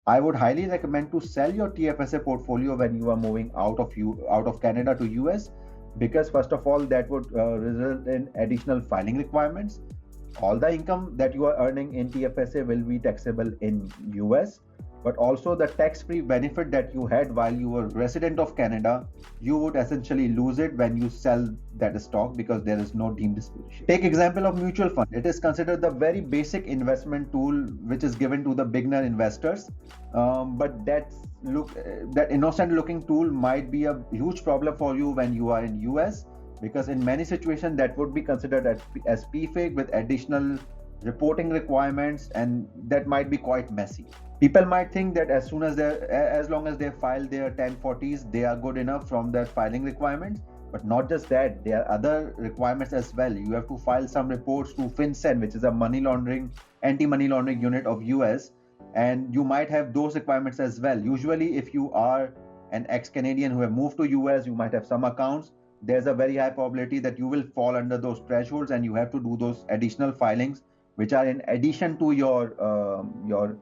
I would highly recommend to sell your TFSA portfolio when you are moving out of Canada to US, because first of all that would result in additional filing requirements. All the income that you are earning in TFSA will be taxable in US, but also the tax-free benefit that you had while you were resident of Canada, you would essentially lose it when you sell that stock because there is no deemed disposition. Take example of mutual fund. It is considered the very basic investment tool which is given to the beginner investors, but that innocent looking tool might be a huge problem for you when you are in US, because in many situations that would be considered as PFIG with additional reporting requirements, and that might be quite messy. People might think that as long as they file their 1040s, they are good enough from their filing requirements. But not just that, there are other requirements as well. You have to file some reports to FinCEN, which is a anti-money laundering unit of US, and you might have those requirements as well. Usually, if you are an ex-Canadian who have moved to US, you might have some accounts. There's a very high probability that you will fall under those thresholds, and you have to do those additional filings, which are in addition to your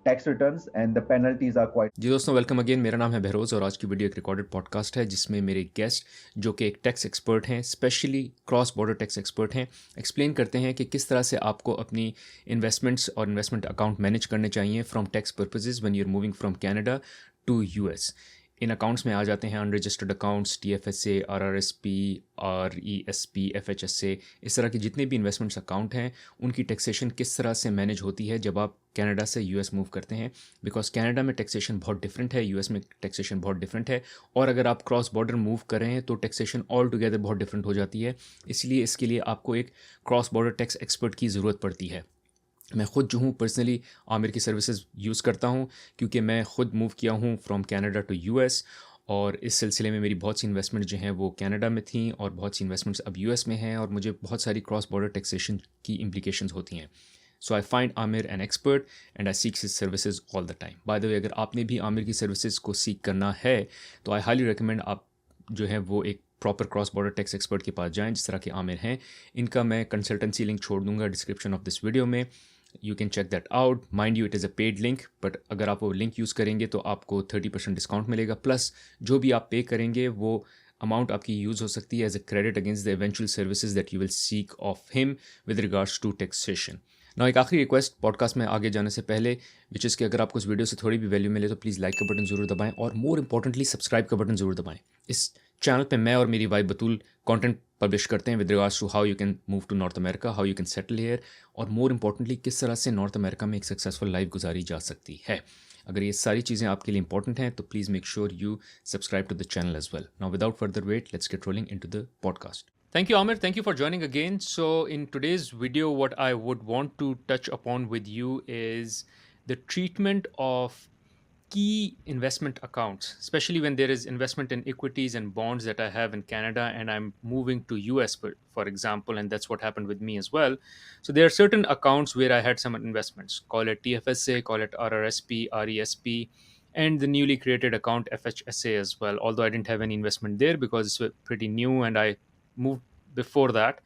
tax returns, and the penalties are quite. जी दोस्तों, welcome again. मेरा नाम है बहरोज़ और आज की video एक recorded podcast है जिसमें मेरे गेस्ट जो कि एक टैक्स एक्सपर्ट हैं, specially cross border tax expert हैं, एक्सप्लेन करते हैं कि किस तरह से आपको अपनी इन्वेस्टमेंट्स और इन्वेस्टमेंट अकाउंट मैनेज करने चाहिए from tax purposes when you are moving from Canada to US. इन अकाउंट्स में आ जाते हैं unregistered accounts, TFSA, RRSP, RESP, FHSA, इस तरह के जितने भी इन्वेस्टमेंट्स अकाउंट हैं उनकी टैक्सेशन किस तरह से मैनेज होती है जब आप कनाडा से यूएस मूव करते हैं। बिकॉज कनाडा में टैक्सेशन बहुत डिफरेंट है, यूएस में टैक्सेशन बहुत डिफरेंट है, और अगर आप क्रॉस बॉर्डर मूव कर रहे हैं तो टैक्सेशन ऑल टुगेदर बहुत डिफरेंट हो जाती है। इसलिए इसके लिए आपको एक क्रॉस बॉर्डर टैक्स एक्सपर्ट की ज़रूरत पड़ती है। मैं ख़ुद जो हूँ पर्सनली आमिर की सर्विसेज यूज़ करता हूँ क्योंकि मैं ख़ुद मूव किया हूँ फ्रॉम कनाडा टू यूएस, और इस सिलसिले में मेरी बहुत सी इन्वेस्टमेंट जो हैं वो कनाडा में थी और बहुत सी इन्वेस्टमेंट्स अब यूएस में हैं, और मुझे बहुत सारी क्रॉस बॉर्डर टैक्सेशन की इम्प्लीकेशंस होती हैं। So I find Aamir an expert and I seek his services all the time. By the way, अगर आपने भी आमिर की सर्विसेज को सीक करना है तो आई हाईली रिकमेंड आप जो है वो एक proper cross border tax expert के पास जाएँ जिस तरह के आमिर हैं। इनका मैं कंसल्टेंसी लिंक छोड़ दूंगा डिस्क्रिप्शन ऑफ दिस वीडियो में, you can check that out. Mind you it is a paid link, but अगर आप वो लिंक यूज़ करेंगे तो आपको 30% डिस्काउंट मिलेगा, प्लस जो भी आप पे करेंगे वो अमाउंट आपकी यूज़ हो सकती है as a credit against the eventual services that you will seek of him with regards to taxation. ना एक आखिरी रिक्वेस्ट पॉडकास्ट में आगे जाने से पहले, विच इज़ कि अगर आपको इस वीडियो से थोड़ी भी वैल्यू मिले तो प्लीज़ लाइक का बटन ज़रूर दबाएं, और मोर इंपॉर्टेंटली सब्सक्राइब का बटन ज़रूर दबाएं। इस चैनल पे मैं और मेरी वाइफ बतूल कंटेंट पब्लिश करते हैं with regards to how you can move to North America, how you can settle here, और मोर इंपॉर्टेंटली किस तरह से नॉर्थ अमेरिका में एक सक्सेसफुल लाइफ गुजारी जा सकती है। अगर ये सारी चीज़ें आपके लिए इंपॉर्टेंट हैं तो please make sure you subscribe to the channel as well. Now without further wait, let's get rolling into the podcast. Thank you, Amir. Thank you for joining again. So, in today's video, what I would want to touch upon with you is the treatment of key investment accounts, especially when there is investment in equities and bonds that I have in Canada and I'm moving to US, for example, and that's what happened with me as well. So there are certain accounts where I had some investments, call it TFSA, call it RRSP, RESP, and the newly created account FHSA as well, although I didn't have any investment there because it's pretty new and I moved before that.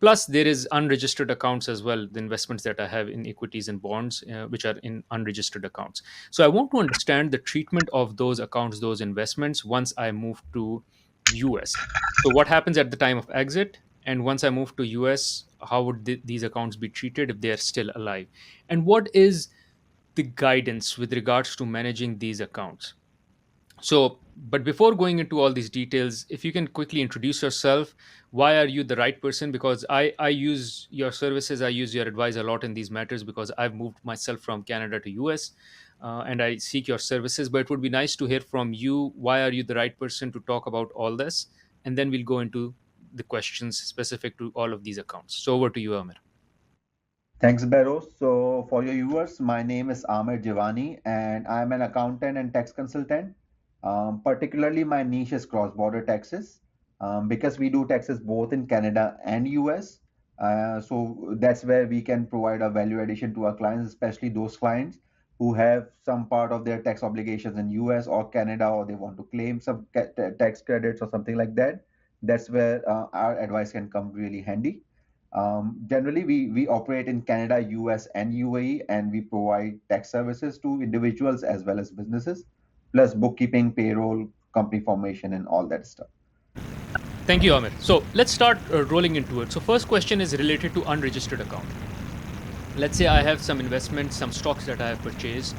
Plus there is unregistered accounts as well, the investments that I have in equities and bonds, which are in unregistered accounts. So I want to understand the treatment of those accounts, those investments, once I move to US. So what happens at the time of exit, and once I move to US, how would these accounts be treated if they are still alive, and what is the guidance with regards to managing these accounts? So, but before going into all these details, if you can quickly introduce yourself, why are you the right person? Because I use your services, I use your advice a lot in these matters because I've moved myself from Canada to US, and I seek your services. But it would be nice to hear from you. Why are you the right person to talk about all this? And then we'll go into the questions specific to all of these accounts. So over to you, Amir. Thanks, Barrow. So, for your viewers, my name is Aamir Jewani, and I'm an accountant and tax consultant. Particularly, my niche is cross-border taxes, because we do taxes both in Canada and US. So that's where we can provide a value addition to our clients, especially those clients who have some part of their tax obligations in US or Canada, or they want to claim some tax credits or something like that. That's where our advice can come really handy. Generally, we operate in Canada, US, and UAE, and we provide tax services to individuals as well as businesses, plus bookkeeping, payroll, company formation, and all that stuff. Thank you, Amir. So let's start rolling into it. So first question is related to unregistered account. Let's say I have some investments, some stocks that I have purchased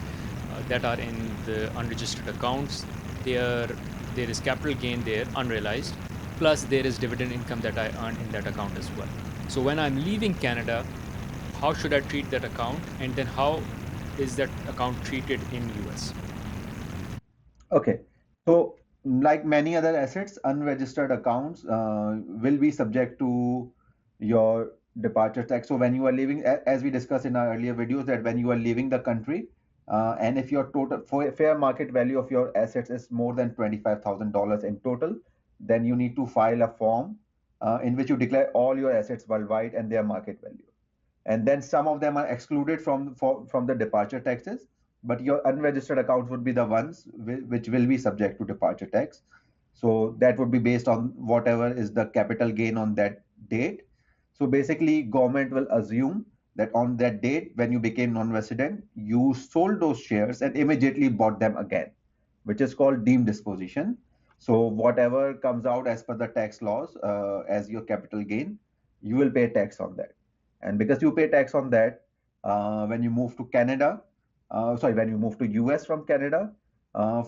that are in the unregistered accounts. There is capital gain there, unrealized, plus there is dividend income that I earn in that account as well. So when I'm leaving Canada, how should I treat that account, and then how is that account treated in US? Okay. So, like many other assets, unregistered accounts will be subject to your departure tax. So, when you are leaving, as we discussed in our earlier videos, that when you are leaving the country, and if your total fair market value of your assets is more than $25,000 in total, then you need to file a form in which you declare all your assets worldwide and their market value. And then some of them are excluded from the departure taxes, but your unregistered accounts would be the ones which will be subject to departure tax. So that would be based on whatever is the capital gain on that date. So basically, government will assume that on that date, when you became non-resident, you sold those shares and immediately bought them again, which is called deemed disposition. So whatever comes out as per the tax laws as your capital gain, you will pay tax on that. And because you pay tax on that, when you move to Canada, when you move to US from Canada,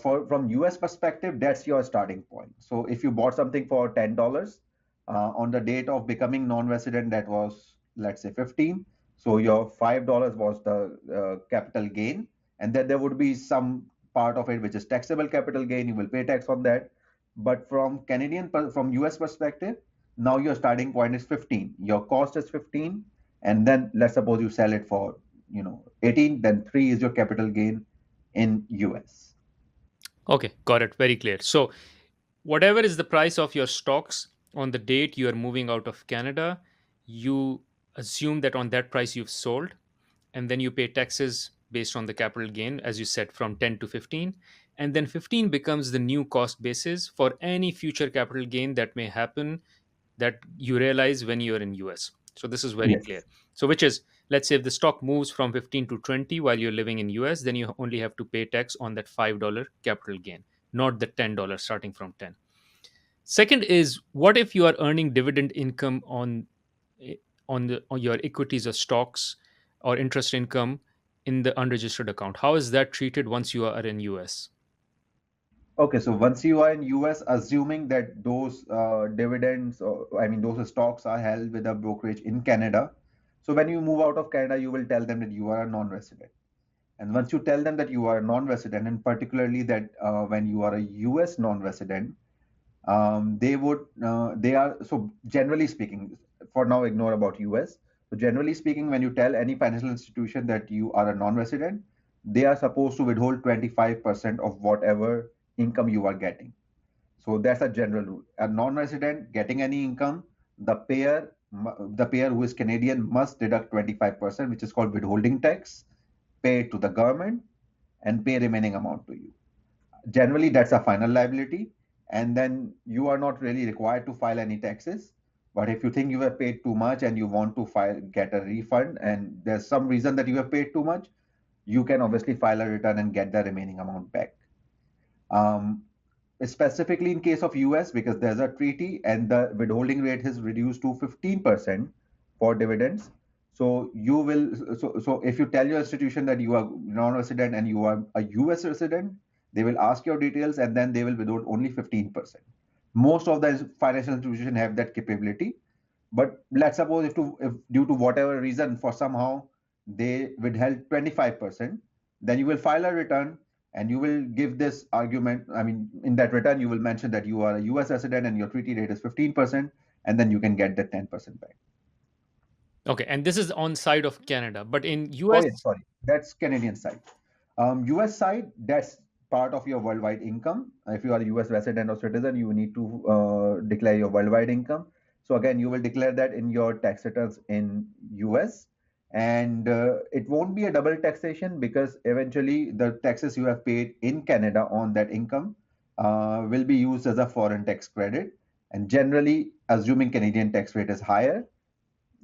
from US perspective, that's your starting point. So if you bought something for $10 on the date of becoming non-resident, that was, let's say, 15. So your $5 was the capital gain, and then there would be some part of it which is taxable capital gain. You will pay tax on that. But from US perspective, now your starting point is 15. Your cost is 15, and then let's suppose you sell it for 18, then 3 is your capital gain in US. Okay, got it. Very clear. So whatever is the price of your stocks on the date you are moving out of Canada, you assume that on that price you've sold, and then you pay taxes based on the capital gain, as you said, from 10 to 15. And then 15 becomes the new cost basis for any future capital gain that may happen that you realize when you're in US. So this is very clear. Yes. So which is, let's say if the stock moves from 15 to 20 while you're living in US, then you only have to pay tax on that $5 capital gain, not the $10 starting from 10. Second is, what if you are earning dividend income eh, on your equities or stocks or interest income in the unregistered account? How is that treated once you are in US? Okay, so once you are in US, assuming that those dividends, or I mean those stocks are held with a brokerage in Canada. So when you move out of Canada, you will tell them that you are a non-resident. And once you tell them that you are a non-resident, and particularly that when you are a US non-resident, they are, so generally speaking, for now ignore about US. So generally speaking, when you tell any financial institution that you are a non-resident, they are supposed to withhold 25% of whatever income you are getting. So that's a general rule. A non-resident getting any income, the payer who is Canadian must deduct 25%, which is called withholding tax, pay it to the government, and pay remaining amount to you. Generally, that's a final liability, and then you are not really required to file any taxes. But if you think you have paid too much and you want to get a refund, and there's some reason that you have paid too much, you can obviously file a return and get the remaining amount back. Um, Specifically in case of US, because there's a treaty and the withholding rate is reduced to 15% for dividends. So if you tell your institution that you are non-resident and you are a US resident, they will ask your details and then they will withhold only 15%. Most of the financial institutions have that capability. But let's suppose if due to whatever reason for somehow they withheld 25%, then you will file a return and you will give this argument. I mean, in that return, you will mention that you are a US resident and your treaty rate is 15%, and then you can get the 10% back. Okay, and this is on side of Canada, but in Oh, US. yeah, sorry. That's Canadian side. US side, that's part of your worldwide income. If you are a US resident or citizen, you need to declare your worldwide income. So again, you will declare that in your tax returns in US. And it won't be a double taxation because eventually the taxes you have paid in Canada on that income will be used as a foreign tax credit. And generally, assuming Canadian tax rate is higher,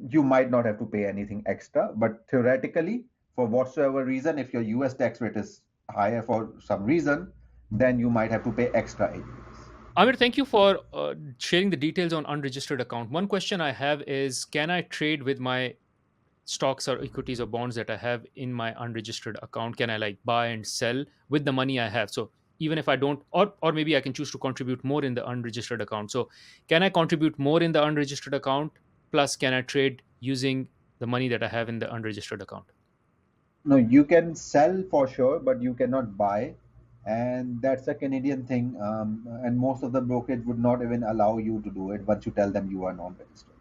you might not have to pay anything extra. But theoretically, for whatsoever reason, if your US tax rate is higher for some reason, then you might have to pay extra in US. Amir, thank you for sharing the details on unregistered account. One question I have is, can I trade with my stocks or equities or bonds that I have in my unregistered account? Can I like buy and sell with the money I have? So even if I don't, or maybe I can choose to contribute more in the unregistered account. So can I contribute more in the unregistered account? Plus, can I trade using the money that I have in the unregistered account? No, you can sell for sure, but you cannot buy. And that's a Canadian thing. And most of the brokerage would not even allow you to do it once you tell them you are non-registered.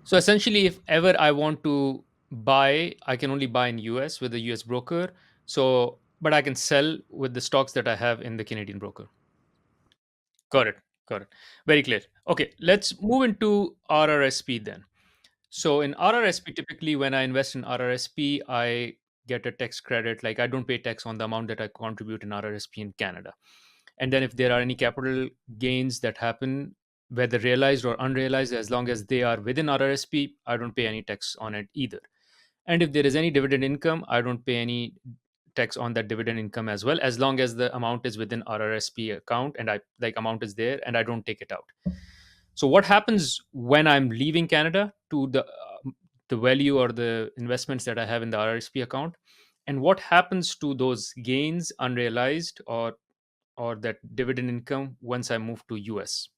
So essentially, if ever I want to buy, I can only buy in US with a US broker. So, but I can sell with the stocks that I have in the Canadian broker. Got it. Got it. Very clear. Okay, let's move into RRSP then. So in RRSP, typically when I invest in RRSP, I get a tax credit. Like I don't pay tax on the amount that I contribute in RRSP in Canada. And then if there are any capital gains that happen, whether realized or unrealized, as long as they are within RRSP, I don't pay any tax on it either. And if there is any dividend income, I don't pay any tax on that dividend income as well, as long as the amount is within RRSP account and I like amount is there and I don't take it out. So what happens when I'm leaving Canada to the value or the investments that I have in the RRSP account, and what happens to those gains unrealized or that dividend income once I move to US?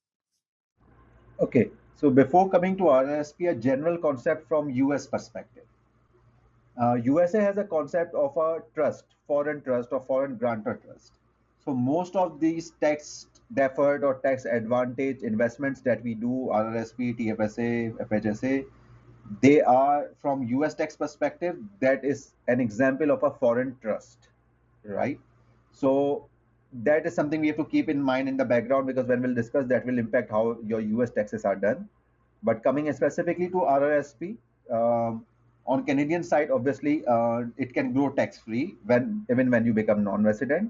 Okay, so before coming to RRSP, a general concept from US perspective. USA has a concept of a trust or foreign grantor trust. So most of these tax deferred or tax advantage investments that we do, RRSP, TFSA, FHSA, they are from US tax perspective, that is an example of a foreign trust, right? So that is something we have to keep in mind in the background, because when we'll discuss that will impact how your US taxes are done. But coming specifically to RRSP, on Canadian side, obviously, it can grow tax free even when you become non-resident.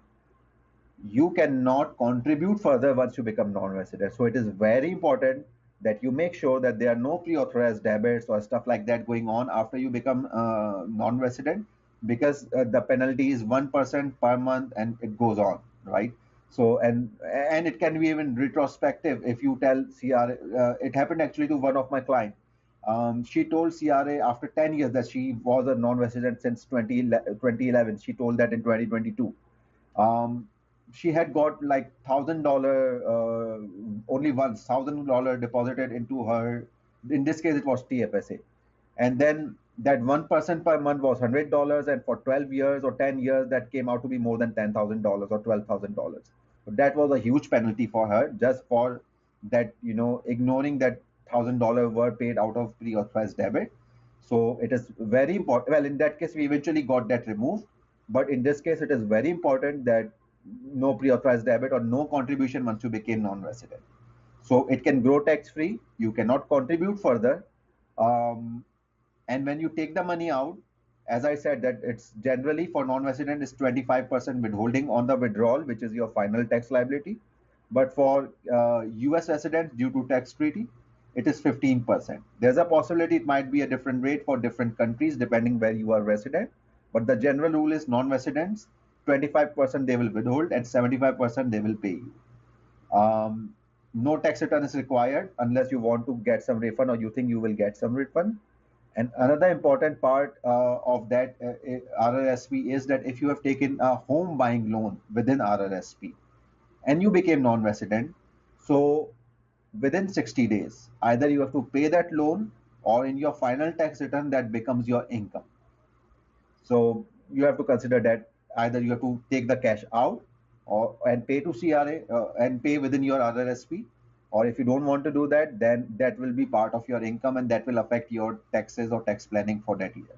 You cannot contribute further once you become non-resident. So it is very important that you make sure that there are no pre-authorized debits or stuff like that going on after you become non-resident, because the penalty is 1% per month and it goes on, right? So and it can be even retrospective if you tell CRA. It happened actually to one of my clients. She told CRA after 10 years that she was a non-resident since 2011. She told that in 2022. um, she had got like $1,000 only once $1,000 deposited into her. In this case, it was TFSA, and then that 1% per month was $100, and for 12 years or 10 years, that came out to be more than $10,000 or $12,000. So that was a huge penalty for her just for that, ignoring that $1,000 were paid out of pre-authorized debit. So it is very important. Well, in that case, we eventually got that removed. But in this case, it is very important that no pre-authorized debit or no contribution once you became non-resident. So it can grow tax-free. You cannot contribute further. Um, and when you take the money out, as I said, that it's generally for non-resident is 25% withholding on the withdrawal, which is your final tax liability. But for US residents, due to tax treaty, it is 15%. There's a possibility it might be a different rate for different countries depending where you are resident. But the general rule is non-residents, 25% they will withhold and 75% they will pay you. No tax return is required unless you want to get some refund or you think you will get some refund. And another important part of that RRSP is that if you have taken a home buying loan within RRSP and you became non-resident, so within 60 days, either you have to pay that loan or in your final tax return, that becomes your income. So you have to consider that either you have to take the cash out or and pay to CRA and pay within your RRSP, or if you don't want to do that, then that will be part of your income and that will affect your taxes or tax planning for that year.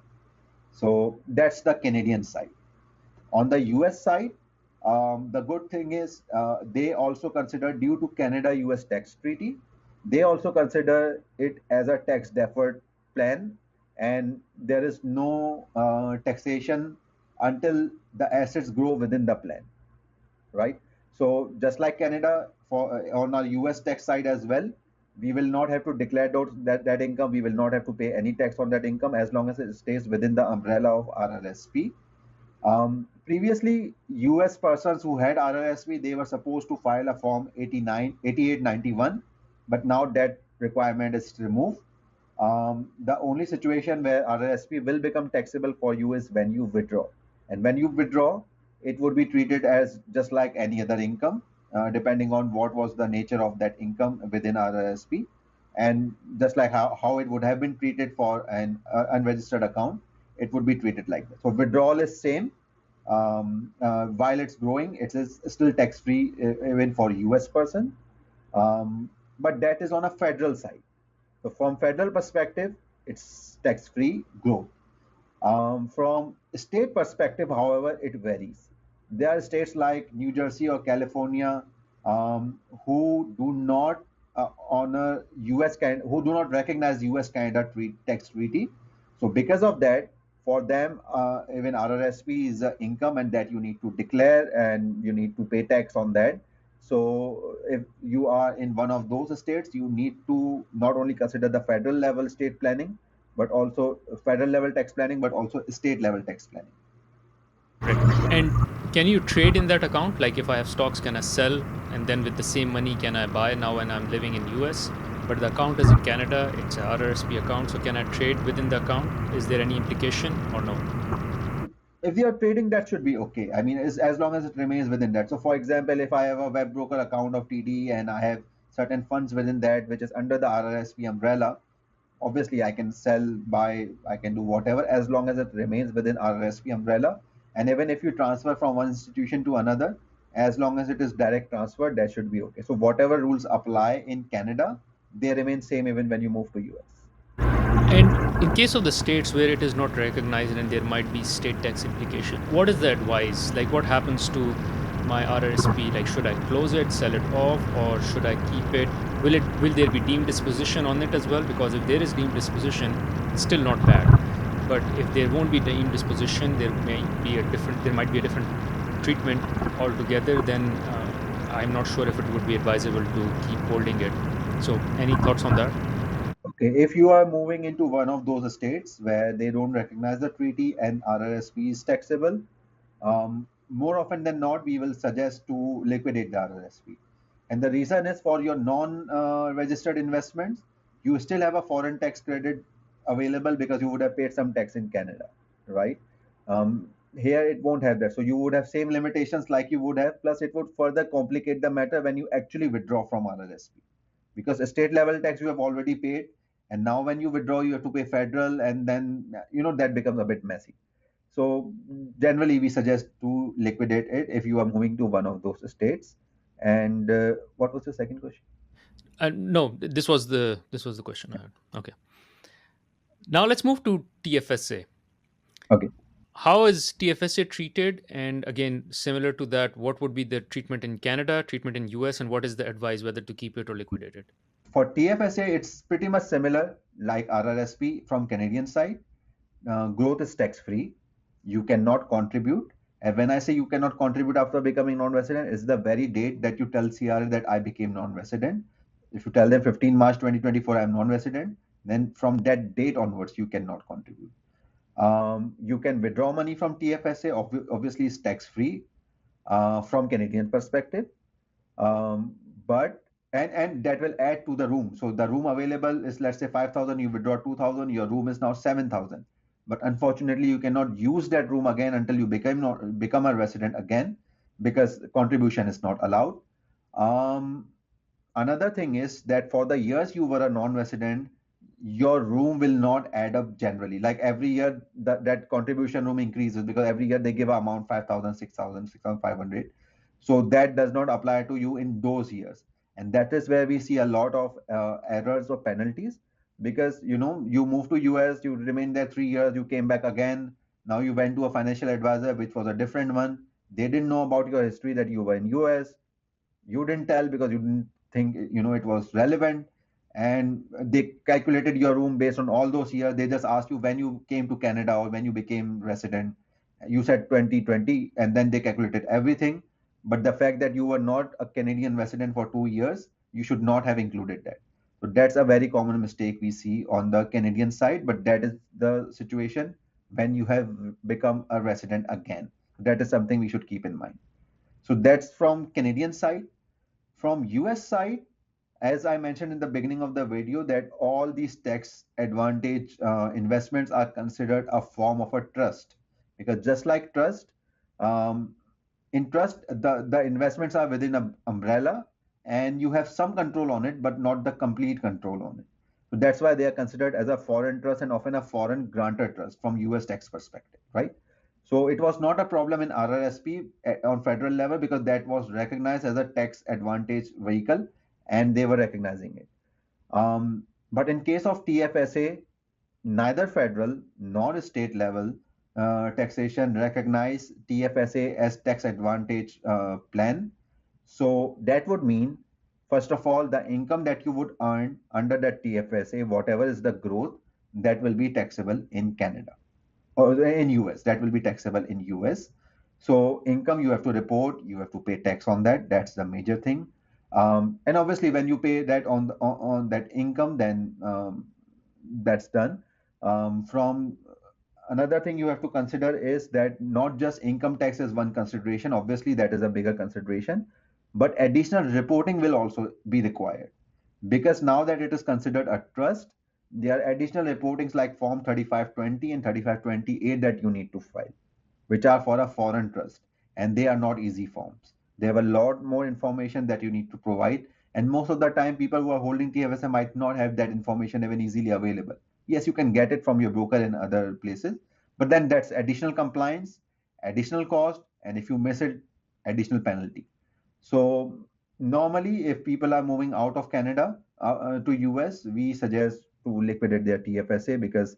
So that's the Canadian side. On the US side, the good thing is they also consider, due to Canada-US tax treaty, they also consider it as a tax deferred plan, and there is no taxation until the assets grow within the plan, right? So just like Canada, for on our US tax side as well, we will not have to declare that income. We will not have to pay any tax on that income as long as it stays within the umbrella of RRSP. Previously, US persons who had RRSP, they were supposed to file a form 8891, but now that requirement is removed. The only situation where RRSP will become taxable for you is when you withdraw. And when you withdraw, it would be treated as just like any other income, depending on what was the nature of that income within RRSP. And just like how it would have been treated for an unregistered account, it would be treated like that. So withdrawal is same. While it's growing, it is still tax-free even for US person. But that is on a federal side. So from federal perspective, it's tax-free growth. From state perspective, however, it varies. There are states like New Jersey or California who do not honor who do not recognize US-Canada tax treaty. So because of that, for them, even RRSP is an income and that you need to declare and you need to pay tax on that. So if you are in one of those states, you need to not only consider the federal level state planning, but also federal level tax planning, but also state level tax planning. Right. And can you trade in that account? Like if I have stocks, can I sell? And then with the same money, can I buy now when I'm living in US? But the account is in Canada, it's a RRSP account. So can I trade within the account? Is there any implication or no? If you are trading, that should be okay. I mean, as long as it remains within that. So for example, if I have a web broker account of TD and I have certain funds within that, which is under the RRSP umbrella, obviously I can sell, buy, I can do whatever as long as it remains within RRSP umbrella. And even if you transfer from one institution to another, as long as it is direct transfer, that should be okay. So whatever rules apply in Canada, they remain same even when you move to US. And in case of the states where it is not recognized and there might be state tax implication, what is the advice? Like what happens to my RRSP? Like should I close it, sell it off, or should I keep it? Will there be deemed disposition on it as well? Because if there is deemed disposition, it's still not bad. But if there won't be deemed disposition, there might be a different treatment altogether. Then I'm not sure if it would be advisable to keep holding it. So any thoughts on that? Okay, if you are moving into one of those states where they don't recognize the treaty and RRSP is taxable, more often than not, we will suggest to liquidate the RRSP. And the reason is for your non-registered investments, you still have a foreign tax credit available because you would have paid some tax in Canada, right? Here it won't have that. So you would have same limitations like you would have, plus it would further complicate the matter when you actually withdraw from RRSP. Because a state level tax you have already paid, and now when you withdraw, you have to pay federal, and then that becomes a bit messy. So generally, we suggest to liquidate it if you are moving to one of those states. And what was the second question? No, this was the question I had. Okay. Now let's move to TFSA. Okay. How is TFSA treated? And again, similar to that, what would be the treatment in Canada, treatment in US, and what is the advice whether to keep it or liquidate it? For TFSA, it's pretty much similar like RRSP from Canadian side. Growth is tax free. You cannot contribute. And when I say you cannot contribute after becoming non-resident, it's the very date that you tell CRA that I became non-resident. If you tell them 15 March 2024, I'm non-resident, then from that date onwards, you cannot contribute. You can withdraw money from TFSA, obviously it's tax-free from Canadian perspective. But and that will add to the room. So the room available is, let's say 5,000, you withdraw 2,000, your room is now 7,000. But unfortunately, you cannot use that room again until you become a resident again, because contribution is not allowed. Another thing is that for the years you were a non-resident, your room will not add up generally. Like every year, that contribution room increases because every year they give an amount 5,000, 6,000, 6,500. So that does not apply to you in those years. And that is where we see a lot of errors or penalties, because you moved to US, you remained there 3 years, you came back again. Now you went to a financial advisor, which was a different one. They didn't know about your history that you were in US. You didn't tell because you didn't think it was relevant, and they calculated your room based on all those years. They just asked you when you came to Canada or when you became resident. You said 2020, and then they calculated everything. But the fact that you were not a Canadian resident for 2 years, you should not have included that. So that's a very common mistake we see on the Canadian side, but that is the situation when you have become a resident again. That is something we should keep in mind. So that's from Canadian side. From US side, as I mentioned in the beginning of the video, that all these tax advantage investments are considered a form of a trust, because just like trust, um, in trust, the investments are within an umbrella and you have some control on it, but not the complete control on it. So that's why they are considered as a foreign trust and often a foreign grantor trust from US tax perspective, right? So it was not a problem in RRSP on federal level because that was recognized as a tax advantage vehicle and they were recognizing it. But in case of TFSA, neither federal nor state level taxation recognize TFSA as tax advantage plan. So that would mean, first of all, the income that you would earn under that TFSA, whatever is the growth, that will be taxable in Canada or in US. That will be taxable in US. So income you have to report, you have to pay tax on that. That's the major thing. And obviously, when you pay that on that income, then that's done. From another thing you have to consider is that not just income tax is one consideration. Obviously, that is a bigger consideration, but additional reporting will also be required because now that it is considered a trust, there are additional reportings like Form 3520 and 3528 that you need to file, which are for a foreign trust, and they are not easy forms. They have a lot more information that you need to provide, and most of the time, people who are holding TFSA might not have that information even easily available. Yes, you can get it from your broker in other places, but then that's additional compliance, additional cost, and if you miss it, additional penalty. So normally, if people are moving out of Canada to US, we suggest to liquidate their TFSA because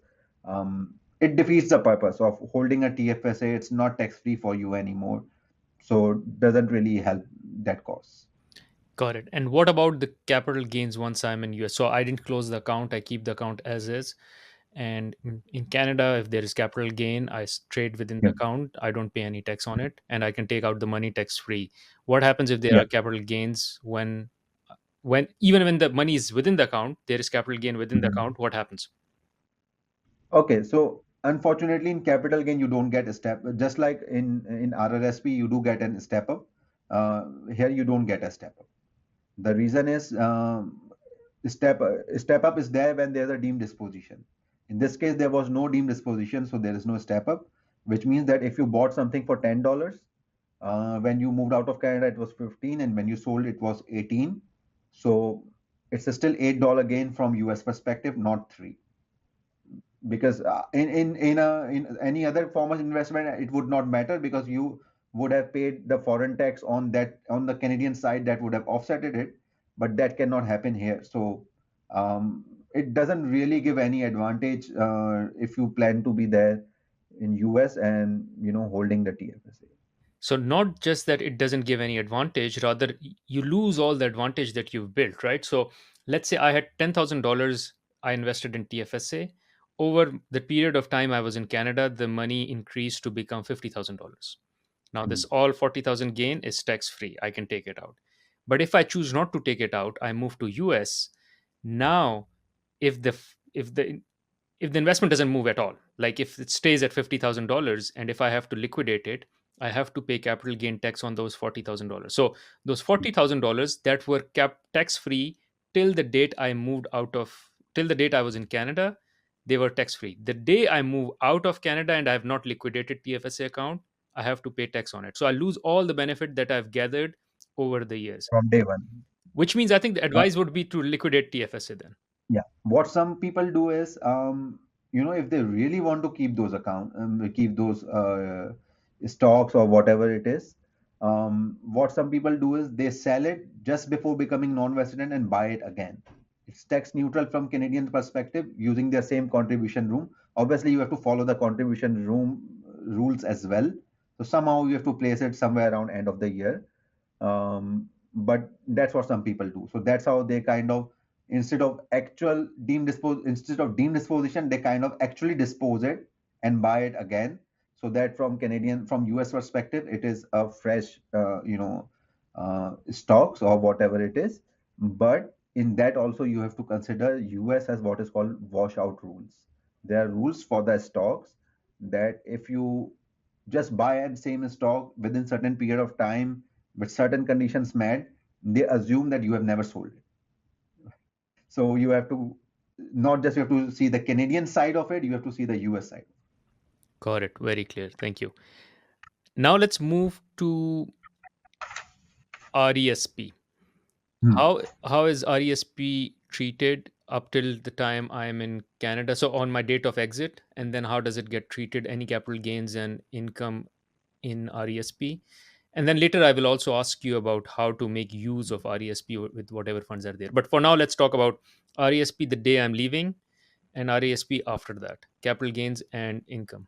it defeats the purpose of holding a TFSA. It's not tax free for you anymore, so doesn't really help that cause. Got it. And what about the capital gains once I'm in US? So I didn't close the account, I keep the account as is. And in Canada, if there is capital gain, trade within the Yeah. account. I don't pay any tax on it, and I can take out the money tax free. What happens if there Yeah. are capital gains when even when the money is within the account, there is capital gain within the Mhm. account? What happens? Okay, so unfortunately in capital gain you don't get a step, just like in RRSP you do get a step up. Here you don't get a step up. The reason is step up is there when there's a deemed disposition. In this case, there was no deemed disposition, so there is no step up, which means that if you bought something for $10, when you moved out of Canada, it was 15, and when you sold, it was 18. So it's a still $8 gain from US perspective, not three. Because in any other form of investment, it would not matter because you would have paid the foreign tax on that on the Canadian side that would have offsetted it, but that cannot happen here. So it doesn't really give any advantage if you plan to be there in US and holding the TFSA. So not just that it doesn't give any advantage, rather you lose all the advantage that you've built, right? So let's say I had $10,000 I invested in TFSA. Over the period of time I was in Canada, the money increased to become $50,000. Now Hmm. this all 40,000 gain is tax free. I can take it out. But if I choose not to take it out, I move to US. Now if the if the if the investment doesn't move at all, like if it stays at $50,000, and if I have to liquidate it, I have to pay capital gain tax on those $40,000. So those $40,000 that were cap tax free till the date I moved out of till the date I was in Canada, they were tax free. The day I move out of Canada and I have not liquidated TFSA account, I have to pay tax on it. So I lose all the benefit that I've gathered over the years. From day one. Which means I think the Uh, advice would be to liquidate TFSA then. Yeah. What some people do is, if they really want to keep those keep those stocks or whatever it is, what some people do is they sell it just before becoming non-resident and buy it again. It's tax neutral from Canadian perspective using their same contribution room. Obviously, you have to follow the contribution room rules as well. So somehow you have to place it somewhere around end of the year. But that's what some people do. So that's how they kind of instead of deemed disposition, they kind of actually dispose it and buy it again. So that from US perspective, it is a fresh stocks or whatever it is. But in that also you have to consider US has what is called washout rules. There are rules for the stocks that if you just buy and same stock within certain period of time with certain conditions met, they assume that you have never sold it. So you have to not just you have to see the Canadian side of it, you have to see the US side. Got it. Very clear. Thank you. Now let's move to RESP. Hmm. How is RESP treated up till the time I am in Canada? So on my date of exit, and then how does it get treated? Any capital gains and income in RESP? And then later I will also ask you about how to make use of RESP with whatever funds are there. But for now, let's talk about RESP the day I'm leaving and RESP after that. Capital gains and income.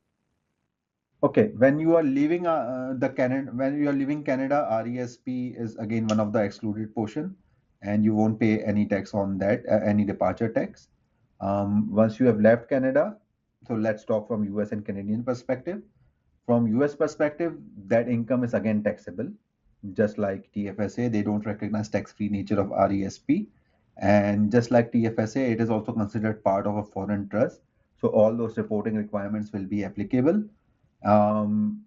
Okay, when you are leaving when you are leaving Canada, RESP is again one of the excluded portion, and you won't pay any tax on that, any departure tax. Once you have left Canada, so let's talk from US and Canadian perspective. From US perspective, that income is again taxable, just like TFSA. They don't recognize tax-free nature of RESP, and just like TFSA, it is also considered part of a foreign trust. So all those reporting requirements will be applicable. um,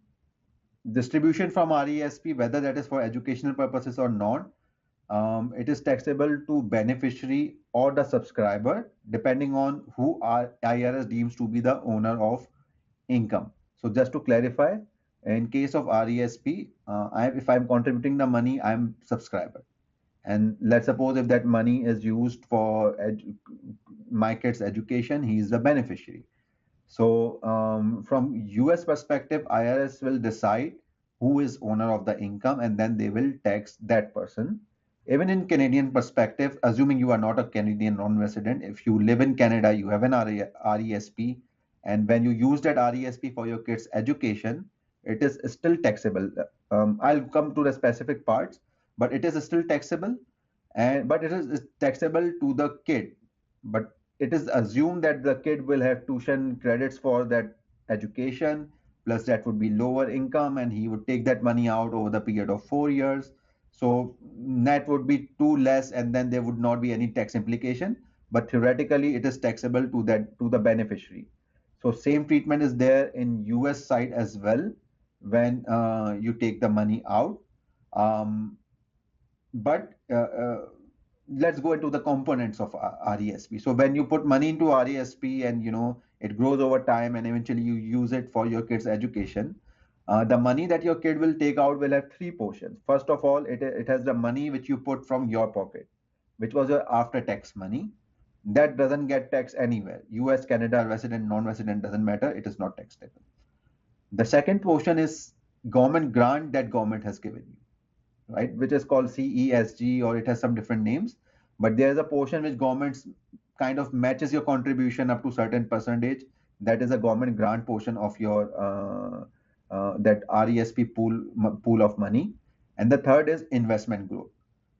Distribution from RESP, whether that is for educational purposes or not, it is taxable to beneficiary or the subscriber, depending on who IRS deems to be the owner of income. So just to clarify, in case of RESP, if I'm contributing the money, I'm subscriber. And let's suppose if that money is used for my kid's education, he is the beneficiary. So from US perspective, IRS will decide who is owner of the income and then they will tax that person. Even in Canadian perspective, assuming you are not a Canadian non-resident, if you live in Canada, you have an RESP, and when you use that RESP for your kids' education, it is still taxable. I'll come to the specific parts, but it is still taxable, and but it is taxable to the kid. But it is assumed that the kid will have tuition credits for that education, plus that would be lower income, and he would take that money out over the period of 4 years. So net would be too less, and then there would not be any tax implication. But theoretically, it is taxable to the beneficiary. So same treatment is there in US side as well when you take the money out. Um, but let's go into the components of RESP. So when you put money into RESP and it grows over time and eventually you use it for your kids' education, the money that your kid will take out will have three portions. First of all, it has the money which you put from your pocket, which was your after-tax money. That doesn't get taxed anywhere. US, Canada, resident, non-resident, doesn't matter. It is not taxable. The second portion is government grant that government has given you, right, which is called CESG, or it has some different names. But there's a portion which governments kind of matches your contribution up to certain percentage. That is a government grant portion of your that RESP pool of money. And the third is investment growth.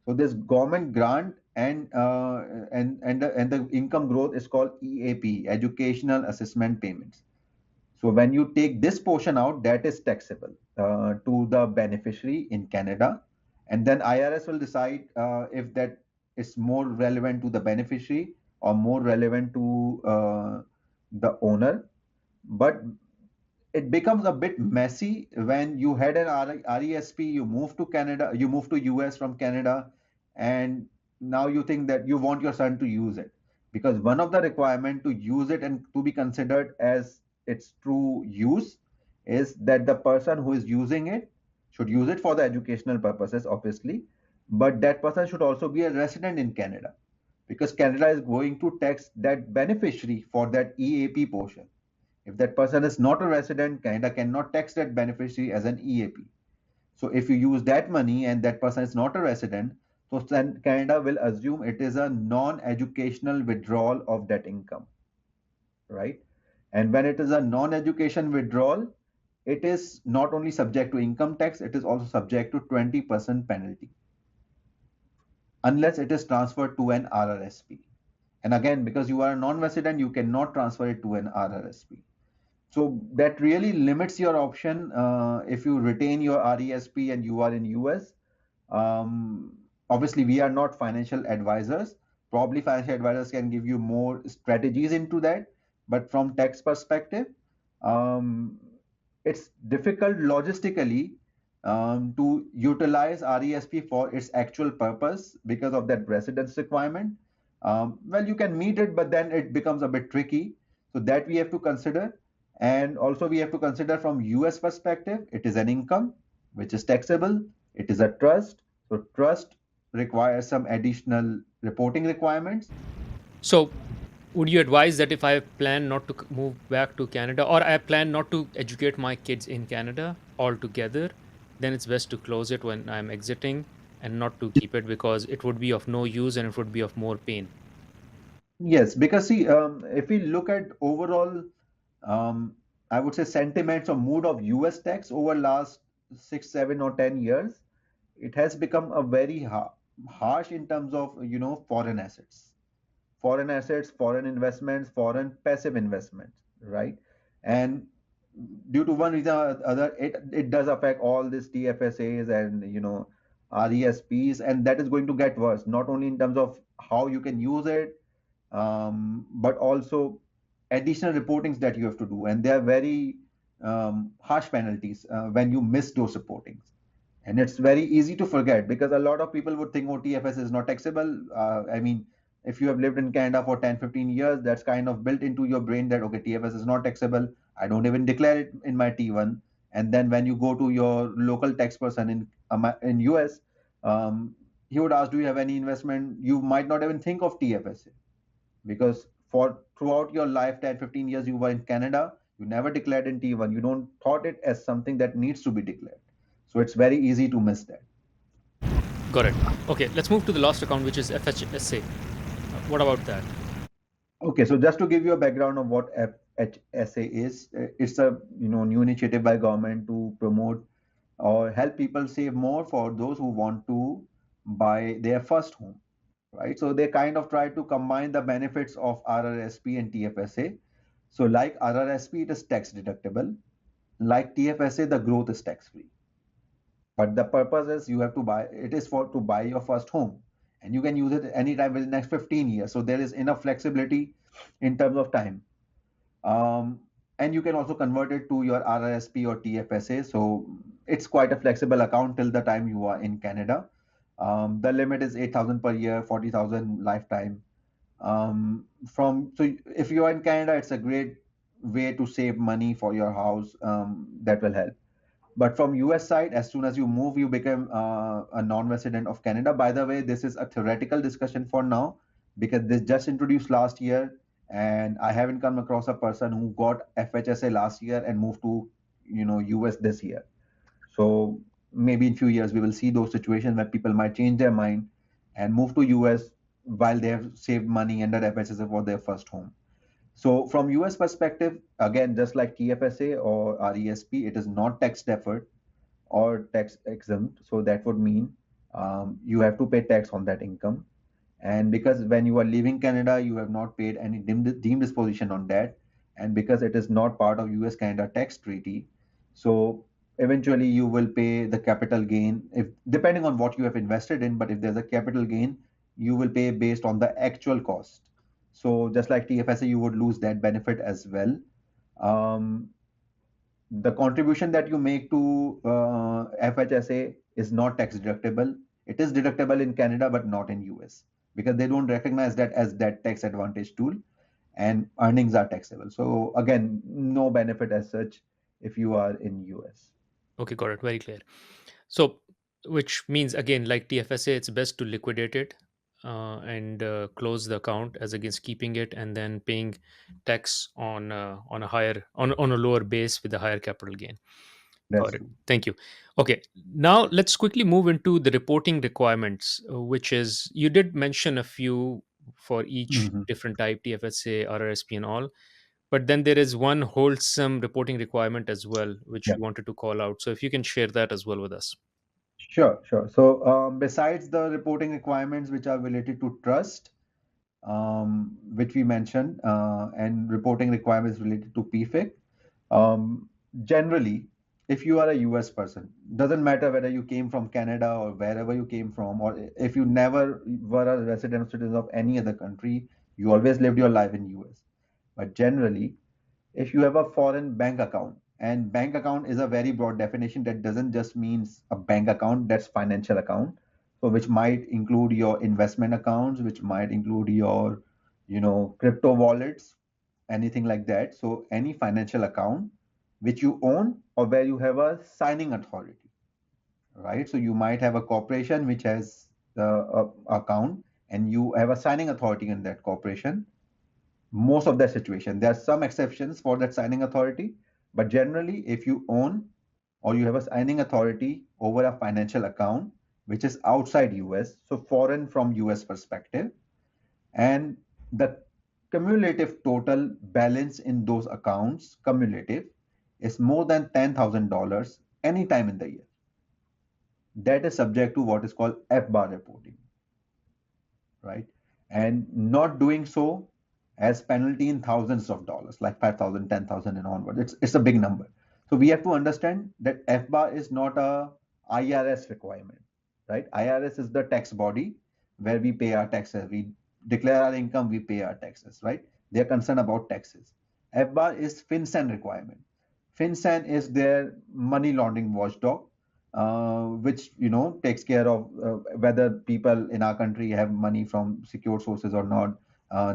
So this government grant and the income growth is called EAP, Educational Assessment Payments. So when you take this portion out, that is taxable to the beneficiary in Canada, and then IRS will decide if that is more relevant to the beneficiary or more relevant to the owner. But it becomes a bit messy when you had an RESP, you move to Canada, you move to US from Canada, and now you think that you want your son to use it. Because one of the requirement to use it and to be considered as its true use is that the person who is using it should use it for the educational purposes, obviously, but that person should also be a resident in Canada, because Canada is going to tax that beneficiary for that EAP portion. If that person is not a resident, Canada cannot tax that beneficiary as an EAP. So if you use that money and that person is not a resident, so then Canada will assume it is a non-educational withdrawal of that income, right? And when it is a non-education withdrawal, it is not only subject to income tax, it is also subject to 20% penalty unless it is transferred to an RRSP. And again, because you are a non-resident, you cannot transfer it to an RRSP. So that really limits your option if you retain your RESP and you are in US. Obviously, we are not financial advisors, Probably financial advisors can give you more strategies into that, but from tax perspective, um, it's difficult logistically to utilize RESP for its actual purpose because of that residence requirement. Well, you can meet it, but then it becomes a bit tricky. So that we have to consider. And also we have to consider from US perspective, it is an income which is taxable. It is a trust. So trust requires some additional reporting requirements. So, would you advise that if I plan not to move back to Canada, or I plan not to educate my kids in Canada altogether, then it's best to close it when I'm exiting and not to keep it because it would be of no use and it would be of more pain. Yes, because see, if we look at overall, um, I would say sentiments or mood of US tax over last 6, 7 or 10 years, it has become a very harsh in terms of foreign assets, foreign investments, foreign passive investments, right? And due to one reason or other, it does affect all these TFSAs and RESPs, and that is going to get worse. Not only in terms of how you can use it, but also additional reportings that you have to do, and they are very harsh penalties when you miss those reportings. And it's very easy to forget because a lot of people would think, oh, TFS is not taxable. I mean, if you have lived in Canada for 10, 15 years, that's kind of built into your brain that, okay, TFS is not taxable. I don't even declare it in my T1. And then when you go to your local tax person in US, he would ask, do you have any investment? You might not even think of TFSA because for throughout your life, 10, 15 years, you were in Canada, you never declared in T1. You don't thought it as something that needs to be declared. So it's very easy to miss that. Got it. Okay, let's move to the last account, which is FHSA. What about that? Okay, so just to give you a background of what FHSA is, it's a new initiative by government to promote or help people save more for those who want to buy their first home, right? So they kind of try to combine the benefits of RRSP and TFSA. So like RRSP, it is tax deductible. Like TFSA, the growth is tax free. But the purpose is you have to buy it is for to buy your first home, and you can use it anytime within the next 15 years. So there is enough flexibility in terms of time. Um, and you can also convert it to your RRSP or TFSA. So it's quite a flexible account till the time you are in Canada. The limit is 8,000 per year, 40,000 lifetime. So if you are in Canada, it's a great way to save money for your house. That will help. But from US side, as soon as you move, you become a non-resident of Canada. By the way, this is a theoretical discussion for now because this just introduced last year, and I haven't come across a person who got FHSA last year and moved to US this year. So maybe in few years we will see those situations where people might change their mind and move to US while they have saved money under FHSA for their first home. So from US perspective, again, just like TFSA or RESP, it is not tax deferred or tax exempt. So that would mean you have to pay tax on that income. And because when you are leaving Canada, you have not paid any deemed disposition on that. And because it is not part of US Canada tax treaty, so eventually you will pay the capital gain if depending on what you have invested in. But if there's a capital gain, you will pay based on the actual cost. So just like TFSA, you would lose that benefit as well. Um, the contribution that you make to FHSA is not tax deductible. It is deductible in Canada, but not in US because they don't recognize that as that tax advantage tool, and earnings are taxable. So again, no benefit as such if you are in US. Okay, got it. Very clear. So, which means again, like TFSA, it's best to liquidate it and close the account as against keeping it and then paying tax on a higher on a lower base with a higher capital gain. That's Got it. true. Thank you. Okay, now let's quickly move into the reporting requirements, which is you did mention a few for each Mhm. different type, TFSA, RRSP, and all. But then there is one wholesome reporting requirement as well, which Yeah, you wanted to call out. So if you can share that as well with us. sure, sure. So besides the reporting requirements which are related to trust, which we mentioned, and reporting requirements related to PFIC. Generally, if you are a US person, doesn't matter whether you came from Canada or wherever you came from, or if you never were a resident or citizen of any other country, you always lived your life in US. But generally, if you have a foreign bank account, and bank account is a very broad definition that doesn't just means a bank account, that's financial account. So which might include your investment accounts, which might include your, crypto wallets, anything like that. So any financial account which you own or where you have a signing authority, right? So you might have a corporation which has the account, and you have a signing authority in that corporation. Most of the situation, there are some exceptions for that signing authority, but generally if you own or you have a signing authority over a financial account which is outside US, so foreign from US perspective, and the cumulative total balance in those accounts cumulative is more than $10,000 any time in the year, that is subject to what is called FBAR reporting, right? And not doing so as penalty in thousands of dollars, like 5,000, 10,000, and onward. It's a big number. So we have to understand that FBAR is not a IRS requirement, right? IRS is the tax body where we pay our taxes. We declare our income, we pay our taxes, right? They're concerned about taxes. FBAR is FinCEN requirement. FinCEN is their money laundering watchdog, which takes care of whether people in our country have money from secure sources or not.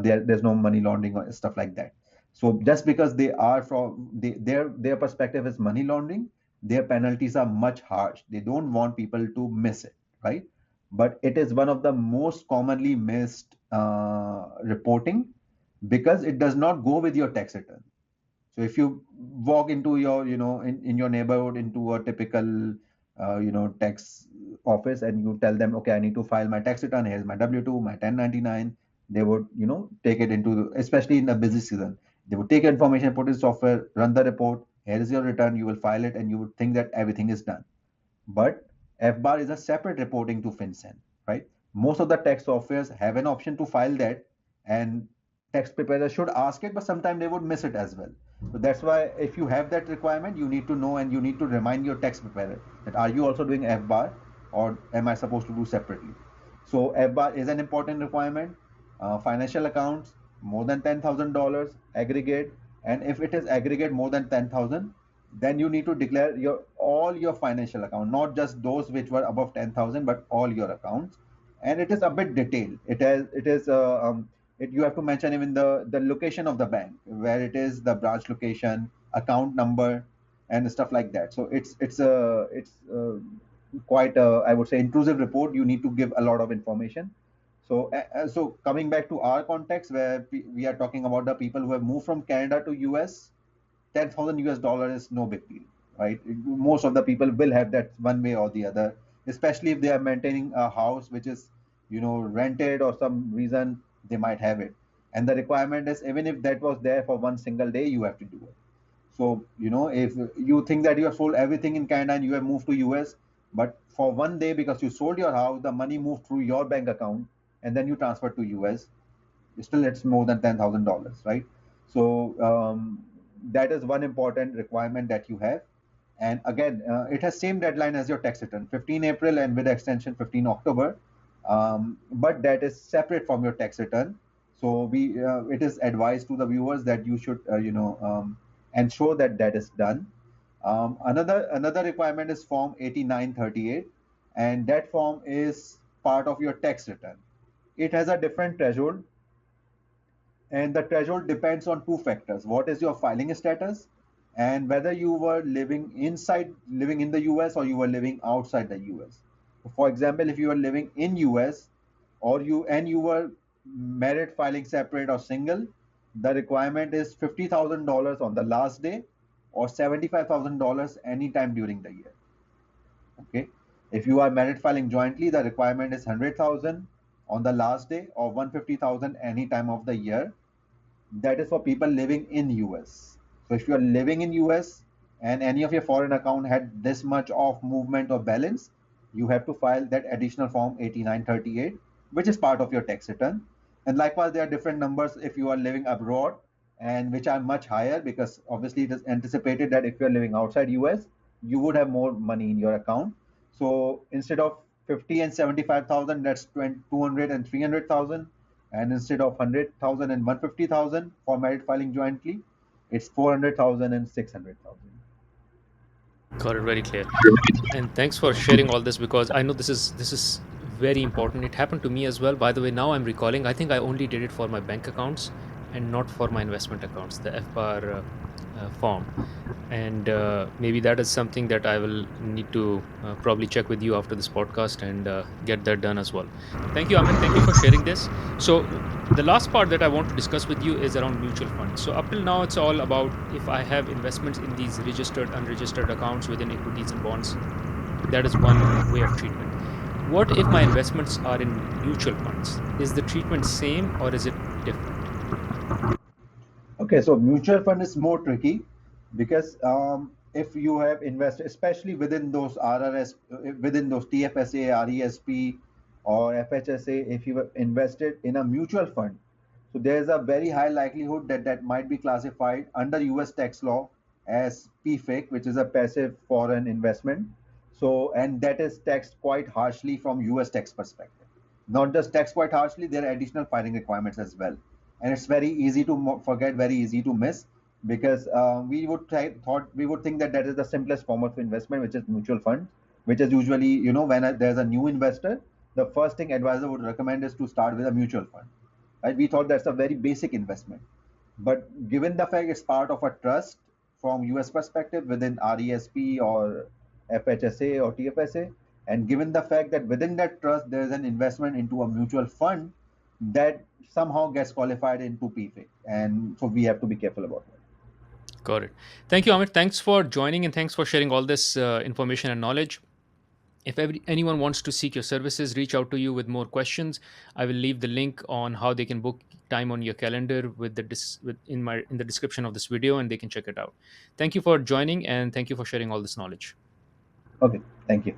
There's no money laundering or stuff like that. So just because they are their perspective is money laundering, their penalties are much harsh. They don't want people to miss it, right? But it is one of the most commonly missed reporting because it does not go with your tax return. So if you walk into your, in your neighborhood into a typical, tax office, and you tell them, okay, I need to file my tax return. Here's my W-2, my 1099. They would, take it into, especially in the busy season, they would take information, put in software, run the report. Here is your return. You will file it, and you would think that everything is done. But FBAR is a separate reporting to FinCEN, right? Most of the tax softwares have an option to file that, and tax preparers should ask it, but sometimes they would miss it as well. So that's why if you have that requirement, you need to know, and you need to remind your tax preparer that are you also doing FBAR, or am I supposed to do separately? So FBAR is an important requirement. Financial accounts more than $10,000 aggregate, and if it is aggregate more than 10,000, then you need to declare all your financial account, not just those which were above 10,000, but all your accounts. And it is a bit detailed. You have to mention even the location of the bank, where it is, the branch location, account number, and stuff like that. So it's quite a, I would say, intrusive report. You need to give a lot of information. So coming back to our context, where we are talking about the people who have moved from Canada to US, 10,000 US dollar is no big deal, right? Most of the people will have that one way or the other, especially if they are maintaining a house which is, rented, or some reason they might have it. And the requirement is, even if that was there for one single day, you have to do it. So, if you think that you have sold everything in Canada and you have moved to US, but for one day, because you sold your house, the money moved through your bank account, and then you transferred to US, still it's more than $10,000, right? So that is one important requirement that you have. And again, it has same deadline as your tax return, 15 April, and with extension 15 October. But that is separate from your tax return. So it is advised to the viewers that you should ensure that that is done. Another requirement is Form 8938, and that form is part of your tax return. It has a different threshold, and the threshold depends on two factors: what is your filing status, and whether you were living in the US, or you were living outside the US. For example, if you were living in US, you were married, filing separate or single, the requirement is $50,000 on the last day, or $75,000 anytime during the year. Okay. If you are married filing jointly, the requirement is 100,000 on the last day, or 150,000 any time of the year. That is for people living in US. So if you are living in US and any of your foreign account had this much of movement or balance, you have to file that additional form 8938, which is part of your tax return. And likewise, there are different numbers if you are living abroad, and which are much higher, because obviously it is anticipated that if you are living outside US, you would have more money in your account. So instead of 50 and 75,000, that's 200 and 300,000. And instead of 100,000 and 150,000 for married filing jointly, it's 400,000 and 600,000. Got it, very clear. And thanks for sharing all this, because I know this is very important. It happened to me as well. By the way, now I'm recalling, I think I only did it for my bank accounts and not for my investment accounts, the FBAR form. And maybe that is something that I will need to probably check with you after this podcast and get that done as well. Thank you, Amir. Thank you for sharing this. So the last part that I want to discuss with you is around mutual funds. So up till now, it's all about if I have investments in these registered, unregistered accounts within equities and bonds. That is one way of treatment. What if my investments are in mutual funds? Is the treatment same or is it different? Okay, so mutual fund is more tricky because if you have invested, especially within those RRS, within those TFSA, RESP, or FHSA, if you have invested in a mutual fund, so there's a very high likelihood that that might be classified under US tax law as PFIC, which is a passive foreign investment. So, and that is taxed quite harshly from US tax perspective. Not just taxed quite harshly, there are additional filing requirements as well. And it's very easy to forget, very easy to miss, because we would think that that is the simplest form of investment, which is mutual fund, which is usually, when there's a new investor, the first thing advisor would recommend is to start with a mutual fund. Right? We thought that's a very basic investment. But given the fact it's part of a trust from US perspective within RESP or FHSA or TFSA, and given the fact that within that trust there's an investment into a mutual fund, that somehow gets qualified into PFIC. And so we have to be careful about that. Got it. Thank you, Amit. Thanks for joining and thanks for sharing all this information and knowledge. If anyone wants to seek your services, reach out to you with more questions. I will leave the link on how they can book time on your calendar in the description of this video, and they can check it out. Thank you for joining and thank you for sharing all this knowledge. Okay, thank you.